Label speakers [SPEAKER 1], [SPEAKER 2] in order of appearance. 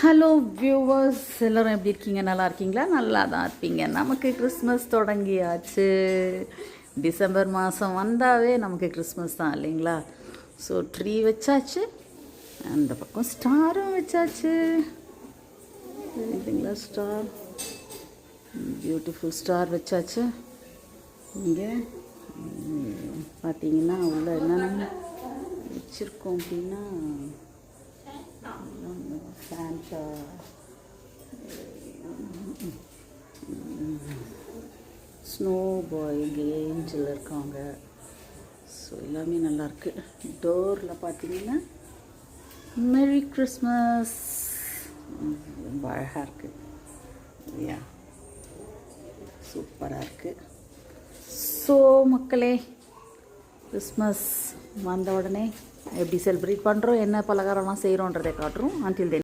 [SPEAKER 1] Hello viewers, எல்லோரும் எப்படி இருக்கீங்க? நல்லா இருக்கீங்களா? நல்லா தான் இருப்பீங்க. நமக்கு கிறிஸ்மஸ் தொடங்கியாச்சு. டிசம்பர் மாதம் வந்தாவே நமக்கு கிறிஸ்மஸ் தான் இல்லைங்களா? ஸோ ட்ரீ வச்சாச்சு, அந்த பக்கம் ஸ்டாரும் வச்சாச்சு. இல்லைங்களா? ஸ்டார், பியூட்டிஃபுல் ஸ்டார் வச்சாச்சு. இங்கே பார்த்தீங்கன்னா உள்ள என்னென்ன வச்சுருக்கோம் அப்படின்னா சாண்டா, ஸ்னோ பாய், ஏஞ்சல் இருக்காங்க. ஸோ எல்லாமே நல்லாயிருக்கு. டோரில் பார்த்தீங்கன்னா மெரி கிறிஸ்மஸ் ரொம்ப அழகாக இருக்குது. யா, சூப்பராக இருக்குது. ஸோ மக்களே, கிறிஸ்மஸ் வந்த உடனே எப்படி செலிப்ரேட் பண்ணுறோம், என்ன பலகாரம்லாம் செய்கிறோன்றதை காட்டுறோம். Until then